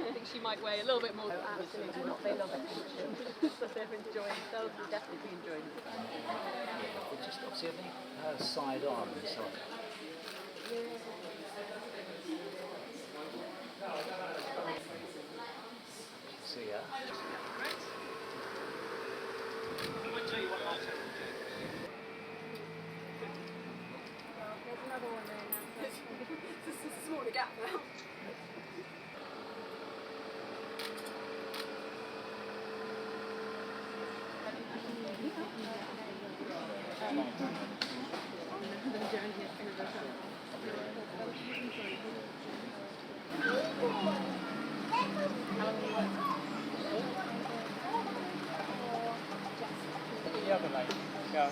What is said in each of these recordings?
I think she might weigh a little bit more. Oh, absolutely not. They love attention. So they're enjoying, they'll definitely be enjoying it. Yeah, but just obviously I think her side on and so so yeah. There's another one there now. It's a smaller gap now. The other lady go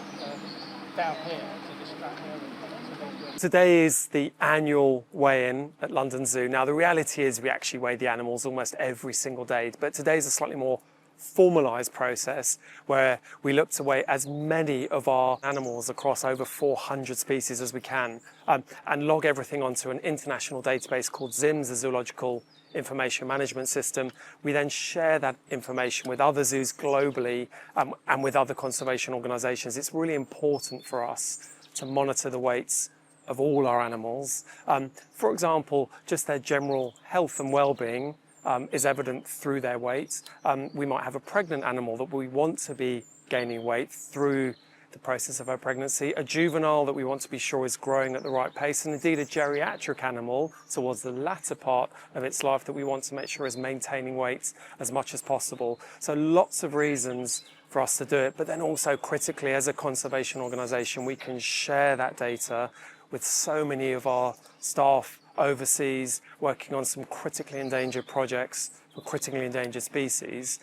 down here to distract the other. Today is the annual weigh-in at London Zoo. Now the reality is we actually weigh the animals almost every single day, but today is a slightly more formalised process where we look to weigh as many of our animals across over 400 species as we can and log everything onto an international database called ZIMS, the Zoological Information Management System. We then share that information with other zoos globally and with other conservation organisations. It's really important for us to monitor the weights of all our animals. For example, just their general health and well-being is evident through their weight. We might have a pregnant animal that we want to be gaining weight through the process of her pregnancy, a juvenile that we want to be sure is growing at the right pace, and indeed a geriatric animal towards the latter part of its life that we want to make sure is maintaining weight as much as possible. So lots of reasons for us to do it, but then also critically as a conservation organisation we can share that data with so many of our staff overseas working on some critically endangered projects for critically endangered species.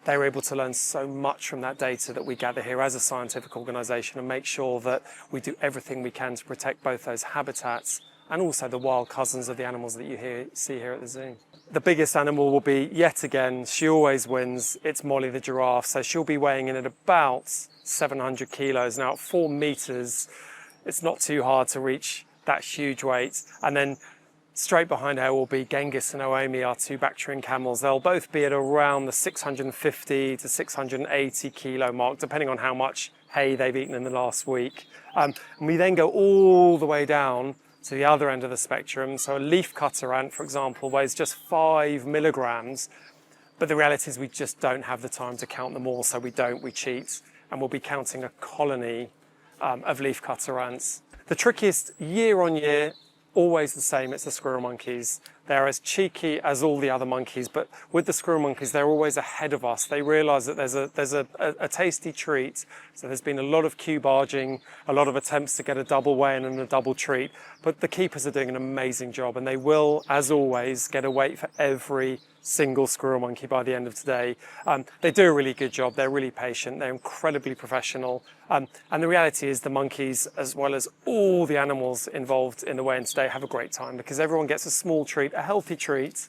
They're able to learn so much from that data that we gather here as a scientific organisation and make sure that we do everything we can to protect both those habitats and also the wild cousins of the animals that you see here at the zoo. The biggest animal will be, yet again, she always wins, it's Molly the giraffe. So she'll be weighing in at about 700 kilos. Now at 4 metres, it's not too hard to reach that huge weight. And then straight behind her will be Genghis and Oemi, our 2 Bactrian camels. They'll both be at around the 650 to 680 kilo mark, depending on how much hay they've eaten in the last week. And we then go all the way down to the other end of the spectrum. So a leafcutter ant, for example, weighs just 5 milligrams. But the reality is we just don't have the time to count them all, so we cheat, and we'll be counting a colony of leafcutter ants. The trickiest year on year, always the same, it's the squirrel monkeys. They're as cheeky as all the other monkeys, but with the squirrel monkeys, they're always ahead of us. They realise that there's a tasty treat. So there's been a lot of queue barging, a lot of attempts to get a double weigh-in and a double treat, but the keepers are doing an amazing job, and they will, as always, get a weight for every single squirrel monkey by the end of today. They do a really good job. They're really patient. They're incredibly professional. And the reality is the monkeys, as well as all the animals involved in the weigh-in today, have a great time because everyone gets a small treat, a healthy treat,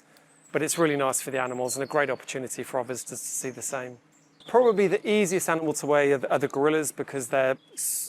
but it's really nice for the animals and a great opportunity for others to see the same. Probably the easiest animal to weigh are the gorillas because they're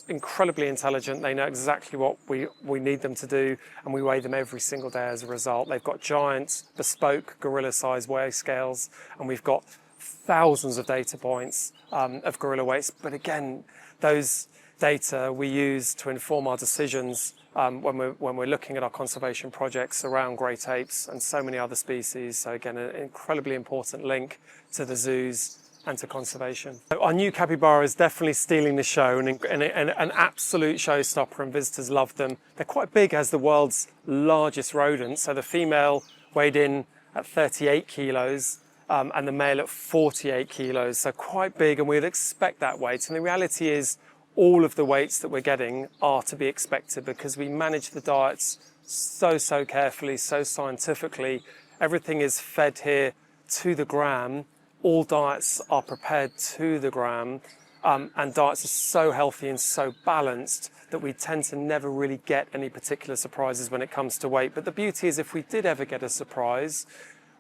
incredibly intelligent. They know exactly what we need them to do, and we weigh them every single day as a result. They've got giant, bespoke gorilla-sized weigh scales, and we've got thousands of data points of gorilla weights. But again, those data we use to inform our decisions when we're looking at our conservation projects around great apes and so many other species. So again, an incredibly important link to the zoos and to conservation. Our new capybara is definitely stealing the show and an absolute showstopper, and visitors love them. They're quite big as the world's largest rodent. So the female weighed in at 38 kilos and the male at 48 kilos. So quite big, and we'd expect that weight. And the reality is all of the weights that we're getting are to be expected because we manage the diets so carefully, so scientifically. Everything is fed here to the gram. All diets are prepared to the gram, and diets are so healthy and so balanced that we tend to never really get any particular surprises when it comes to weight. But the beauty is if we did ever get a surprise,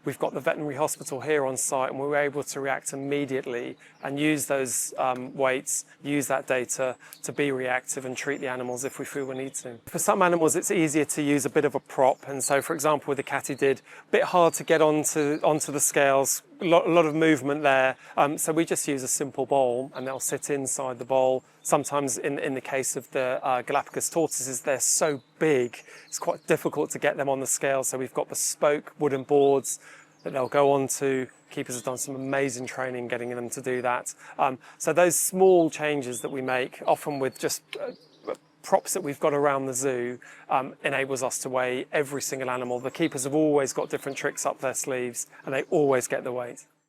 we've got the veterinary hospital here on site, and we were able to react immediately and use those weights, use that data to be reactive and treat the animals if we feel we need to. For some animals, it's easier to use a bit of a prop, and so, for example, with the katydid, a bit hard to get onto the scales, a lot of movement there, so we just use a simple bowl, and they'll sit inside the bowl. Sometimes in the case of the Galapagos tortoises, they're so big, it's quite difficult to get them on the scale, so we've got bespoke wooden boards that they'll go onto. Keepers have done some amazing training getting them to do that. So those small changes that we make, often with just props that we've got around the zoo, enables us to weigh every single animal. The keepers have always got different tricks up their sleeves, and they always get the weight.